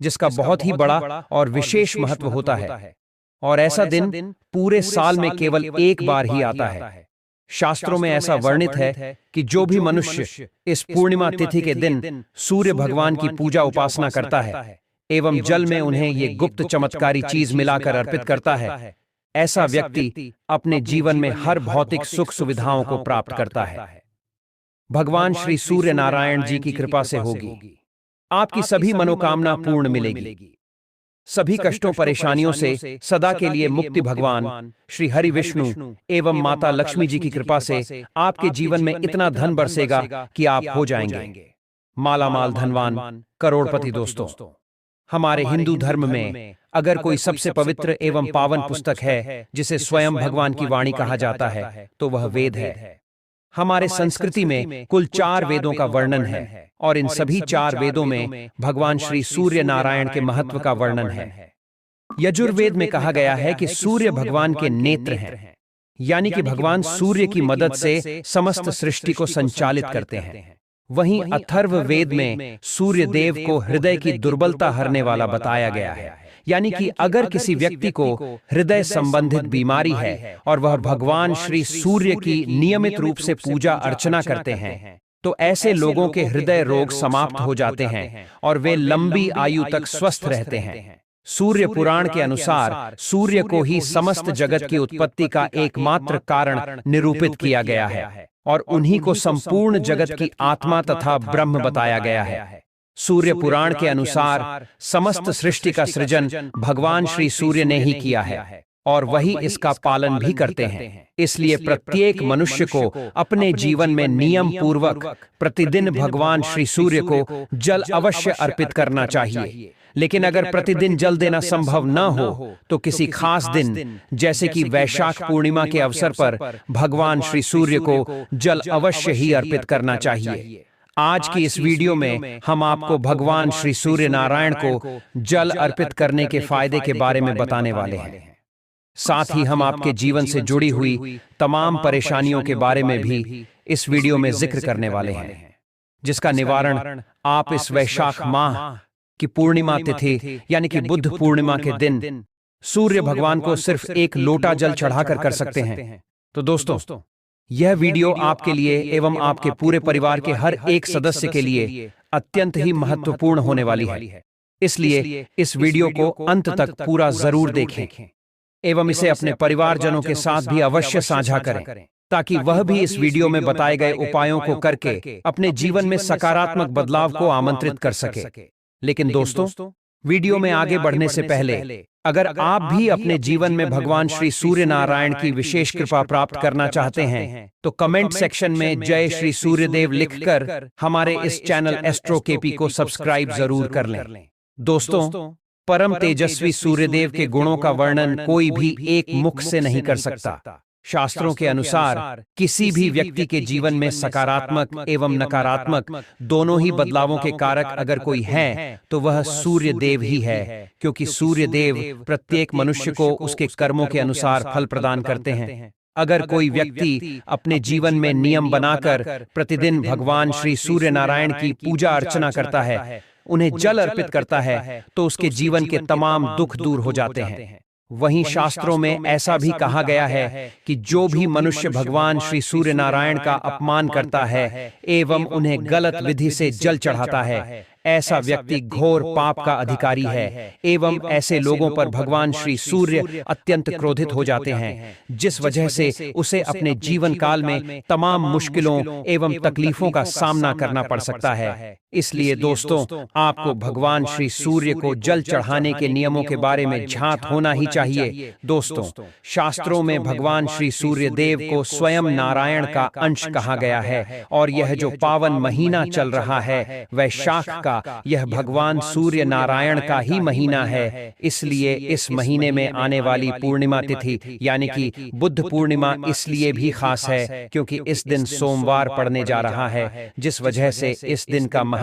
जिसका बहुत ही बड़ा और विशेष महत्व होता है। और ऐसा दिन पूरे साल में केवल एक बार ही आता है। शास्त्रों में ऐसा वर्णित है कि जो भी मनुष्य इस पूर्णिमा तिथि के दिन सूर्य भगवान की पूजा उपासना करता है एवं जल में उन्हें ये गुप्त चमत्कारी चीज मिलाकर अर्पित करता है, ऐसा व्यक्ति अपने जीवन में हर भौतिक सुख सुविधाओं को प्राप्त करता है। भगवान श्री सूर्य नारायण जी की कृपा से होगी, आपकी सभी मनोकामना पूर्ण मिलेगी। सभी कष्टों परेशानियों से सदा के लिए मुक्ति भगवान श्री हरि विष्णु एवं माता लक्ष्मी जी की कृपा से आपके जीवन में इतना धन बरसेगा कि आप हो जाएंगे मालामाल धनवान करोड़पति। दोस्तों, हमारे हिंदू धर्म में अगर कोई सबसे पवित्र एवं पावन पुस्तक है जिसे स्वयं भगवान की वाणी कहा जाता है तो वह वेद है। हमारे संस्कृति में कुल 4 वेदों का वर्णन है और इन सभी 4 वेदों में भगवान श्री सूर्य नारायण के महत्व का वर्णन है। यजुर्वेद में कहा गया है कि सूर्य भगवान के नेत्र हैं, यानी कि भगवान सूर्य की मदद से समस्त सृष्टि को संचालित करते हैं। वहीं अथर्व वेद में सूर्य देव को हृदय की दुर्बलता हरने वाला बताया गया है, यानी कि अगर किसी व्यक्ति को हृदय संबंधित बीमारी है और वह भगवान श्री सूर्य की नियमित रूप से पूजा अर्चना करते हैं तो ऐसे लोगों के हृदय रोग समाप्त हो जाते हैं और वे लंबी आयु तक स्वस्थ रहते हैं। सूर्य पुराण के अनुसार सूर्य को ही समस्त जगत की उत्पत्ति का एकमात्र कारण निरूपित किया गया है और उन्हीं को संपूर्ण जगत की आत्मा तथा ब्रह्म बताया गया है। सूर्य पुराण के अनुसार समस्त सृष्टि का सृजन भगवान श्री सूर्य ने ही किया है और वही इसका पालन भी करते हैं। इसलिए प्रत्येक मनुष्य को अपने जीवन में नियम पूर्वक प्रतिदिन भगवान श्री सूर्य को जल अवश्य अर्पित करना चाहिए। लेकिन अगर प्रतिदिन जल देना संभव न हो तो किसी खास दिन जैसे कि वैशाख पूर्णिमा के अवसर पर भगवान श्री सूर्य को जल अवश्य ही अर्पित करना चाहिए। आज की इस वीडियो में हम आपको भगवान श्री सूर्य नारायण को जल अर्पित करने के फायदे के बारे में बताने वाले हैं। साथ ही हम आपके जीवन से जुड़ी हुई तमाम परेशानियों के बारे में भी इस वीडियो में जिक्र करने वाले हैं, जिसका निवारण आप इस वैशाख माह की पूर्णिमा तिथि यानी कि बुद्ध पूर्णिमा के दिन सूर्य भगवान को सिर्फ एक लोटा जल चढ़ाकर कर सकते हैं। तो दोस्तों, यह वीडियो आपके लिए एवं आपके पूरे परिवार के हर एक सदस्य के लिए अत्यंत ही महत्वपूर्ण होने वाली है। इसलिए इस वीडियो को अंत तक पूरा जरूर देखें एवं इसे अपने परिवारजनों के साथ भी अवश्य साझा करें ताकि वह भी इस वीडियो में बताए गए उपायों को करके अपने जीवन में सकारात्मक बदलाव को आमंत्रित कर सके। लेकिन दोस्तों, वीडियो में आगे बढ़ने से पहले अगर आप भी अपने जीवन में भगवान श्री सूर्य नारायण की विशेष कृपा प्राप्त करना चाहते हैं तो कमेंट सेक्शन में जय श्री सूर्यदेव लिखकर हमारे इस चैनल एस्ट्रो केपी को सब्सक्राइब जरूर कर लें। दोस्तों, परम तेजस्वी सूर्यदेव के गुणों का वर्णन कोई भी एक मुख से नहीं कर सकता। शास्त्रों के अनुसार किसी भी व्यक्ति के जीवन में सकारात्मक एवं नकारात्मक दोनों ही बदलावों के कारक अगर कोई है तो वह सूर्य देव ही है, क्योंकि सूर्य देव प्रत्येक मनुष्य को उसके कर्मों के अनुसार फल प्रदान करते हैं। अगर कोई व्यक्ति अपने जीवन में नियम बनाकर प्रतिदिन भगवान श्री सूर्य नारायण की पूजा अर्चना करता है, उन्हें जल अर्पित करता है, तो उसके जीवन के तमाम दुख दूर हो जाते हैं। वहीं शास्त्रों में ऐसा भी कहा गया है कि जो भी मनुष्य भगवान श्री सूर्य नारायण का अपमान करता है एवं उन्हें गलत विधि से जल चढ़ाता है, ऐसा व्यक्ति घोर पाप का अधिकारी है एवं ऐसे लोगों पर भगवान श्री सूर्य अत्यंत क्रोधित हो जाते हैं, जिस वजह से उसे अपने जीवन काल में तमाम मुश्किलों एवं तकलीफों का सामना करना पड़ सकता है। इसलिए दोस्तों, आपको भगवान श्री सूर्य को जल चढ़ाने के नियमों के बारे में झांत होना ही चाहिए। दोस्तों, शास्त्रों में भगवान श्री सूर्य देव को स्वयं नारायण का अंश कहा गया है और यह जो पावन महीना चल रहा है वैशाख का, यह भगवान सूर्य नारायण का ही महीना है। इसलिए इस महीने में आने वाली पूर्णिमा तिथि यानी कि बुद्ध पूर्णिमा इसलिए भी खास है क्योंकि इस दिन सोमवार पड़ने जा रहा है, जिस वजह से इस दिन का महत्व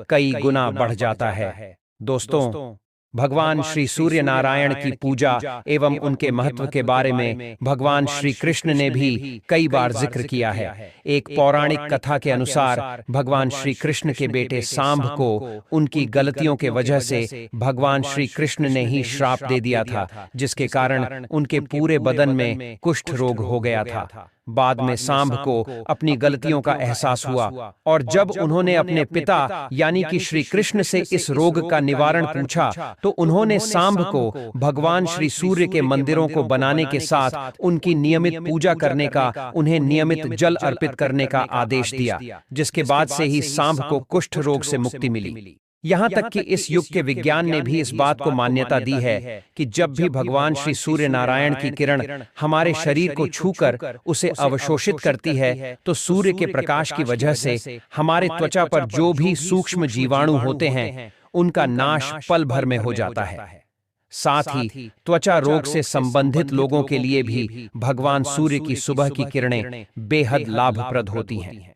कई गुना बढ़ जाता है। दोस्तों, भगवान श्री सूर्य नारायण की पूजा एवं उनके महत्व के बारे में भगवान श्री कृष्ण ने भी कई बार जिक्र किया है। एक पौराणिक कथा के अनुसार भगवान श्री कृष्ण के बेटे सांब को उनकी गलतियों के वजह से भगवान श्री कृष्ण ने ही श्राप दे दिया था, जिसके कारण उनके पूरे बदन में कुष्ठ रोग हो गया था। बाद में सांब को अपनी गलतियों का एहसास हुआ और जब उन्होंने अपने पिता यानी कि श्री कृष्ण से इस रोग का निवारण पूछा तो उन्होंने सांब को भगवान श्री सूर्य के मंदिरों को बनाने के साथ उनकी नियमित पूजा करने का, उन्हें नियमित जल अर्पित करने का आदेश दिया, जिसके बाद से ही सांब को कुष्ठ रोग से मुक्ति मिली। यहाँ तक कि इस युग के विज्ञान ने भी इस बात को मान्यता दी है कि जब भी भगवान श्री सूर्य नारायण की किरण हमारे शरीर को छूकर उसे अवशोषित करती है तो सूर्य के प्रकाश की वजह से हमारे त्वचा पर जो भी सूक्ष्म जीवाणु होते हैं उनका नाश पल भर में हो जाता है। साथ ही त्वचा रोग से संबंधित लोगों के लिए भी भगवान सूर्य की सुबह की किरणें बेहद लाभप्रद होती हैं।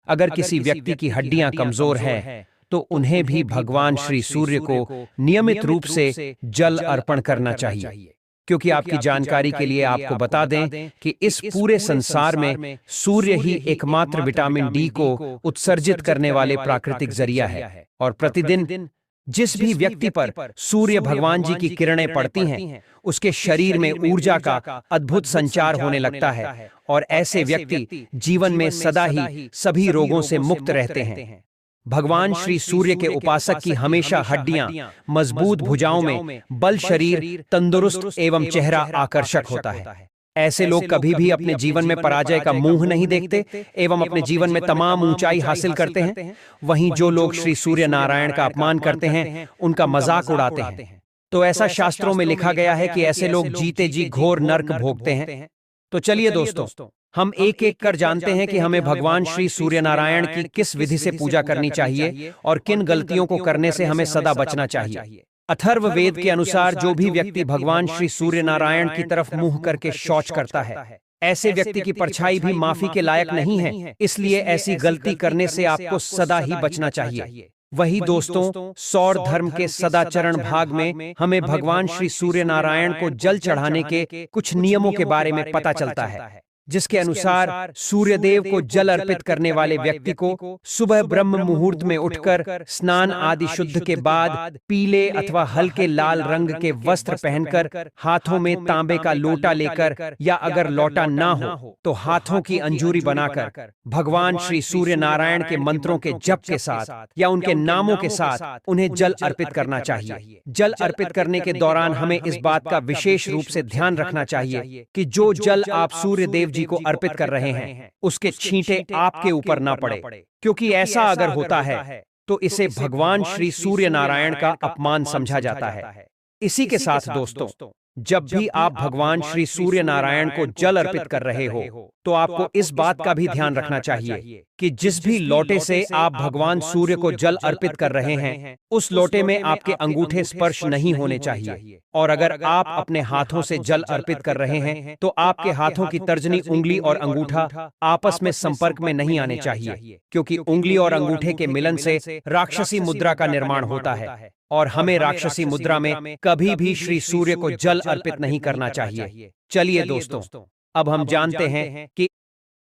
अगर किसी व्यक्ति की हड्डियां कमजोर हैं तो उन्हें भी भगवान श्री सूर्य को नियमित रूप से जल अर्पण करना चाहिए, क्योंकि आपकी जानकारी के लिए आपको बता दें कि इस पूरे संसार में सूर्य ही एकमात्र विटामिन डी को उत्सर्जित करने वाले प्राकृतिक जरिया है। और प्रतिदिन जिस भी व्यक्ति पर सूर्य भगवान जी की किरणें पड़ती हैं, उसके शरीर में ऊर्जा का अद्भुत संचार होने लगता है और ऐसे व्यक्ति जीवन में सदा ही सभी रोगों से मुक्त रहते हैं। भगवान श्री सूर्य के उपासक की हमेशा हड्डियां मजबूत, भुजाओं में बल, शरीर तंदुरुस्त एवं चेहरा आकर्षक होता है। ऐसे लोग कभी भी अपने जीवन में पराजय का मुंह नहीं देखते एवं अपने जीवन में तमाम ऊंचाई हासिल करते हैं। वहीं जो लोग श्री सूर्य नारायण का अपमान करते हैं, उनका मजाक उड़ाते हैं, तो ऐसा शास्त्रों में लिखा गया है कि ऐसे लोग जीते जी घोर नर्क भोगते हैं। तो चलिए दोस्तों, हम एक एक कर जानते हैं कि हमें भगवान श्री सूर्य नारायण की किस विधि से पूजा करनी चाहिए और किन गलतियों को करने से हमें सदा बचना चाहिए। अथर्व वेद के अनुसार जो भी व्यक्ति भगवान श्री सूर्य नारायण की तरफ मुंह करके शौच करता है, ऐसे व्यक्ति की परछाई भी माफी के लायक नहीं है, इसलिए ऐसी गलती करने से आपको सदा ही बचना चाहिए। वही दोस्तों, सौर धर्म के सदाचरण भाग में हमें भगवान श्री सूर्य नारायण को जल चढ़ाने के कुछ नियमों के बारे में पता चलता है, जिसके अनुसार सूर्यदेव को जल अर्पित करने वाले व्यक्ति को सुबह ब्रह्म मुहूर्त में उठकर स्नान आदि शुद्ध के बाद पीले अथवा हल्के लाल रंग के वस्त्र पहनकर हाथों में तांबे का लोटा लेकर या अगर लोटा ना हो तो हाथों की अंजूरी बनाकर भगवान श्री सूर्य नारायण के मंत्रों के जप के साथ या उनके नामों के साथ उन्हें जल अर्पित करना चाहिए। जल अर्पित करने के दौरान हमें इस बात का विशेष रूप से ध्यान रखना चाहिए कि जो जल आप सूर्य देव जी को अर्पित कर रहे हैं उसके छींटे आपके ऊपर ना पड़े, क्योंकि ऐसा अगर होता है तो इसे भगवान श्री सूर्य नारायण का अपमान समझा जाता है। इसी के साथ दोस्तों, जब भी आप भगवान श्री सूर्य नारायण को जल अर्पित कर रहे हो तो आपको इस बात का भी ध्यान रखना चाहिए कि जिस भी लोटे से आप भगवान सूर्य को जल अर्पित कर रहे हैं उस लोटे में आपके अंगूठे स्पर्श नहीं होने चाहिए। और अगर आप अपने हाथों से जल अर्पित कर रहे हैं तो आपके हाथों की तर्जनी, उंगली और अंगूठा आपस में संपर्क में नहीं आने चाहिए, क्योंकि उंगली और अंगूठे के मिलन से राक्षसी मुद्रा का निर्माण होता है और हमें राक्षसी मुद्रा में कभी भी श्री सूर्य को जल अर्पित नहीं करना चाहिए। चलिए दोस्तों, अब हम जानते हैं कि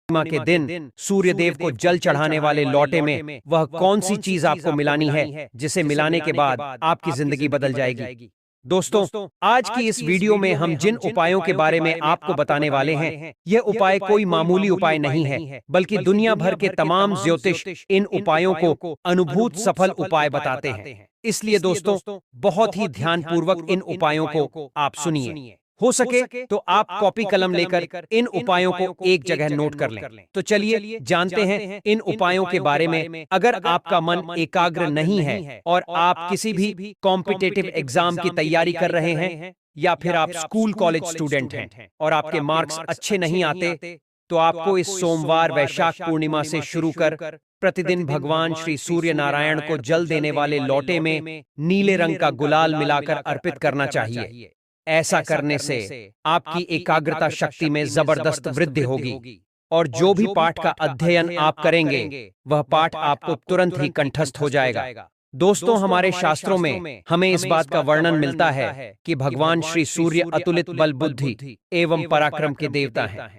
पूर्णिमा के दिन सूर्य देव को जल चढ़ाने वाले लोटे में वह कौन सी चीज आपको मिलानी है जिसे मिलाने के बाद आपकी जिंदगी बदल जाएगी। दोस्तों, आज की इस वीडियो में हम जिन उपायों के बारे में आपको बताने वाले हैं, यह उपाय कोई मामूली उपाय नहीं है, बल्कि दुनिया भर के तमाम ज्योतिष इन उपायों को अनुभूत सफल उपाय बताते हैं। इसलिए दोस्तों, बहुत ही ध्यानपूर्वक इन उपायों को आप सुनिए। हो सके तो आप कॉपी कलम लेकर इन उपायों को एक जगह नोट कर लें। तो चलिए जानते हैं इन उपायों के बारे में। अगर आपका मन एकाग्र नहीं है और आप किसी भी कॉम्पिटिटिव एग्जाम की तैयारी कर रहे हैं या फिर आप स्कूल कॉलेज स्टूडेंट हैं और आपके मार्क्स अच्छे नहीं आते, तो आपको इस सोमवार वैशाख पूर्णिमा से शुरू कर प्रतिदिन भगवान श्री सूर्य नारायण को जल देने वाले लोटे में नीले रंग का गुलाल मिलाकर अर्पित करना चाहिए। ऐसा करने से आपकी एकाग्रता शक्ति में जबरदस्त वृद्धि होगी और जो भी पाठ का अध्ययन आप करेंगे वह पाठ आपको तुरंत ही कंठस्थ हो जाएगा। दोस्तों, हमारे शास्त्रों में हमें इस बात का वर्णन मिलता है कि भगवान श्री सूर्य अतुलित बल बुद्धि एवं पराक्रम के देवता हैं।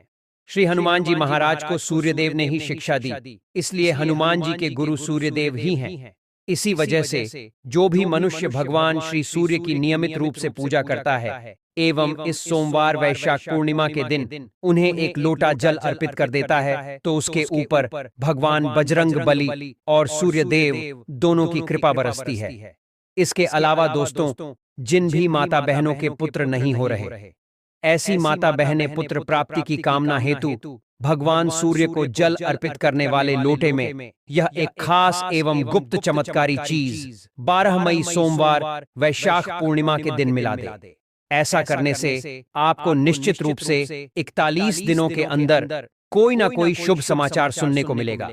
श्री हनुमान जी महाराज को सूर्यदेव ने ही शिक्षा दी, इसलिए हनुमान जी के गुरु सूर्यदेव ही हैं। इसी वजह से जो भी मनुष्य भगवान श्री सूर्य की नियमित रूप से पूजा करता है एवं इस सोमवार वैशाख पूर्णिमा के दिन उन्हें एक लोटा जल अर्पित कर देता है, तो उसके ऊपर भगवान बजरंग बली और सूर्यदेव दोनों की कृपा बरसती है। इसके अलावा दोस्तों, जिन भी माता बहनों के पुत्र नहीं हो रहे, ऐसी माता बहनें पुत्र प्राप्ति की कामना हेतु भगवान सूर्य को जल अर्पित करने वाले लोटे में यह एक खास एवं गुप्त चमत्कारी चीज 12 मई सोमवार वैशाख पूर्णिमा के दिन मिला दे। ऐसा करने से आपको निश्चित रूप से 41 दिनों के अंदर कोई ना कोई शुभ समाचार सुनने को मिलेगा,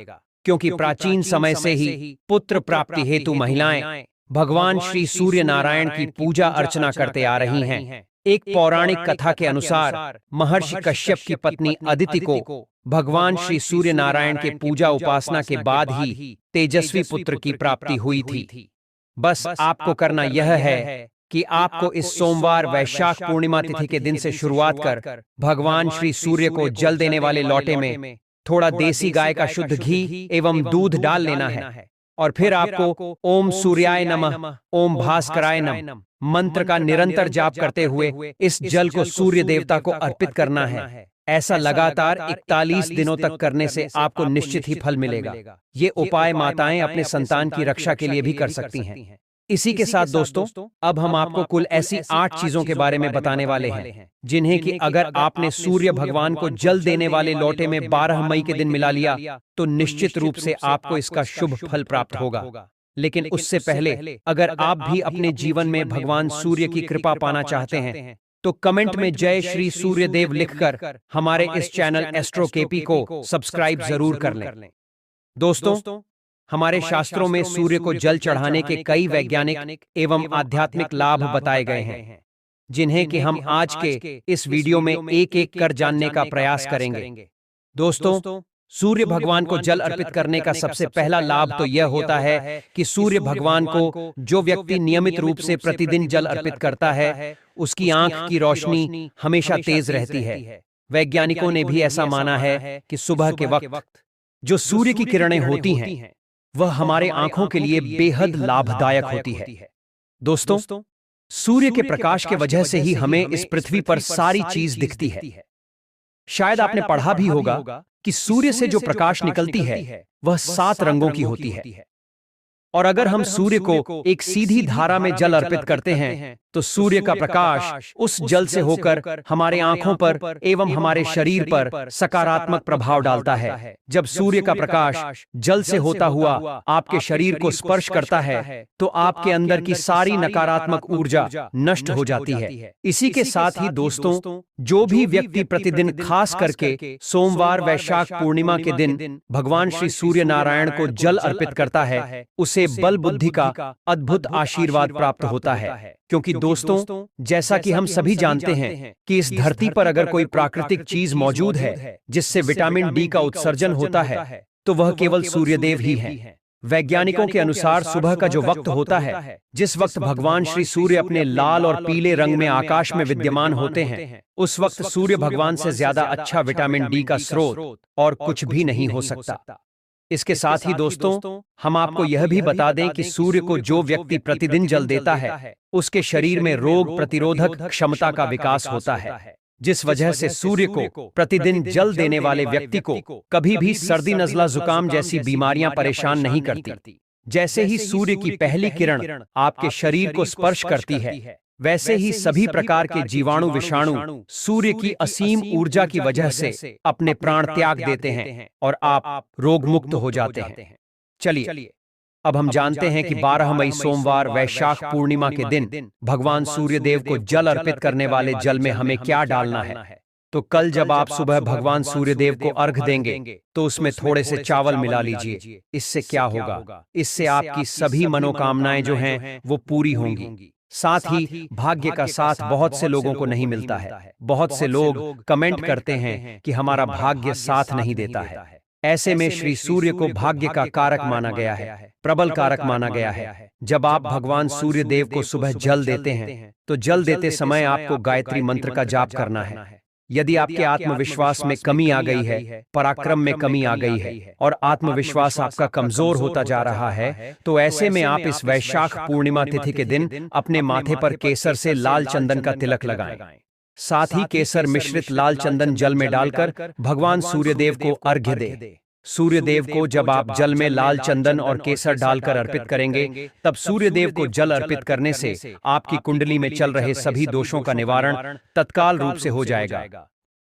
क्योंकि प्राचीन समय से ही पुत्र प्राप्ति हेतु महिलाएं भगवान श्री सूर्य नारायण की पूजा अर्चना करते आ रही हैं। एक पौराणिक कथा के अनुसार महर्षि कश्यप की पत्नी अदिति को भगवान श्री सूर्य नारायण के पूजा उपासना के बाद ही तेजस्वी पुत्र की प्राप्ति हुई थी। बस आपको करना यह है कि आपको इस सोमवार वैशाख पूर्णिमा तिथि के दिन से शुरुआत कर भगवान श्री सूर्य को जल देने वाले लोटे में थोड़ा देसी गाय का शुद्ध घी एवं दूध डाल लेना है, और फिर आपको ओम सूर्याय नमः, ओम भास्कराय नमः मंत्र का निरंतर जाप करते हुए इस जल को सूर्य देवता को अर्पित करना है। ऐसा लगातार 41 दिनों तक करने से आपको निश्चित ही फल मिलेगा। ये उपाय माताएं अपने संतान की रक्षा के लिए भी कर सकती हैं। इसी के साथ दोस्तों, अब हम आपको कुल ऐसी 8 चीजों के बारे में बताने वाले हैं जिन्हें कि अगर आपने सूर्य भगवान को जल देने वाले लोटे में 12 मई के दिन मिला लिया तो निश्चित रूप से आपको इसका शुभ फल प्राप्त होगा। लेकिन उससे पहले अगर आप भी अपने जीवन में भगवान सूर्य की कृपा पाना चाहते हैं तो कमेंट में जय श्री सूर्यदेव लिखकर हमारे इस चैनल एस्ट्रो केपी को सब्सक्राइब जरूर कर लें। दोस्तों, हमारे शास्त्रों में सूर्य को जल चढ़ाने के कई वैज्ञानिक एवं आध्यात्मिक लाभ बताए गए हैं, जिन्हें कि हम आज के इस वीडियो में एक एक कर जानने का प्रयास करेंगे। दोस्तों, सूर्य भगवान को जल अर्पित करने का सबसे पहला लाभ तो यह होता है कि सूर्य भगवान को जो व्यक्ति नियमित रूप से प्रतिदिन जल अर्पित करता है, उसकी आंख की रोशनी हमेशा तेज रहती है। वैज्ञानिकों ने भी ऐसा माना है कि सुबह के वक्त जो सूर्य की किरणें होती हैं, वह हमारे आंखों के लिए बेहद लाभदायक होती है। दोस्तों, सूर्य के प्रकाश के वजह से ही हमें इस पृथ्वी पर सारी चीज दिखती है। शायद आपने पढ़ा भी होगा कि सूर्य से जो प्रकाश निकलती है वह 7 रंगों की होती है, और अगर हम सूर्य को एक सीधी धारा में जल अर्पित करते हैं तो सूर्य का प्रकाश उस जल से होकर हमारे आंखों पर एवं हमारे शरीर पर सकारात्मक प्रभाव डालता है। जब सूर्य का प्रकाश जल से होता हुआ आपके शरीर को स्पर्श करता है तो आपके अंदर की सारी नकारात्मक ऊर्जा नष्ट हो जाती है। इसी के साथ ही दोस्तों, जो भी व्यक्ति प्रतिदिन खास करके सोमवार वैशाख पूर्णिमा के दिन भगवान श्री सूर्य नारायण को जल अर्पित करता है, उसे बल बुद्धि का अद्भुत आशीर्वाद प्राप्त होता है। क्योंकि दोस्तों, जैसा कि हम सभी जानते हैं कि इस धरती पर अगर कोई प्राकृतिक चीज मौजूद है जिससे विटामिन डी का उत्सर्जन होता है तो वह केवल सूर्यदेव ही है। वैज्ञानिकों के अनुसार सुबह का जो वक्त होता है, जिस वक्त भगवान श्री सूर्य अपने लाल और पीले रंग में आकाश में विद्यमान होते हैं, उस वक्त सूर्य भगवान से ज्यादा अच्छा विटामिन डी का स्रोत और कुछ भी नहीं हो सकता। इसके साथ ही दोस्तों, हम आपको यह भी बता दें कि सूर्य को जो व्यक्ति प्रतिदिन जल देता है, उसके शरीर में रोग प्रतिरोधक क्षमता का विकास होता है, जिस वजह से सूर्य को प्रतिदिन जल देने वाले व्यक्ति को कभी भी सर्दी, नज़ला, जुकाम जैसी बीमारियां परेशान नहीं करती। जैसे ही सूर्य की पहली किरण आपके शरीर को स्पर्श करती है, वैसे ही सभी प्रकार के जीवाणु विषाणु सूर्य की असीम ऊर्जा की वजह से अपने प्राण त्याग देते हैं और आप रोग मुक्त हो जाते हैं। चलिए, अब हम जानते हैं कि 12 मई सोमवार वैशाख पूर्णिमा के दिन भगवान सूर्यदेव को जल अर्पित करने वाले जल में हमें क्या डालना है। तो कल जब आप सुबह भगवान सूर्यदेव को अर्घ देंगे तो उसमें थोड़े से चावल मिला लीजिए। इससे क्या होगा, इससे आपकी सभी मनोकामनाएं जो हैं वो पूरी होंगी। साथ ही भाग्य का साथ बहुत से लोगों को नहीं मिलता है। बहुत से लोग कमेंट करते हैं कि हमारा भाग्य साथ नहीं देता है। ऐसे में श्री सूर्य को भाग्य का कारक माना गया है, प्रबल कारक माना गया है। जब आप भगवान सूर्य देव को सुबह जल देते हैं तो जल देते समय आपको गायत्री मंत्र का जाप करना है। यदि आपके आत्मविश्वास में कमी आ गई है, पराक्रम में कमी आ गई है और आत्मविश्वास आपका कमजोर होता जा रहा है, तो ऐसे में आप इस वैशाख पूर्णिमा तिथि के दिन अपने माथे पर केसर से लाल चंदन का तिलक लगाएं। साथ ही केसर मिश्रित लाल चंदन जल में डालकर भगवान सूर्यदेव को अर्घ्य दें। सूर्यदेव को जब आप जल में लाल चंदन और केसर डालकर अर्पित करेंगे, तब सूर्यदेव को जल अर्पित करने से आपकी कुंडली में चल रहे सभी दोषों का निवारण तत्काल रूप से हो जाएगा।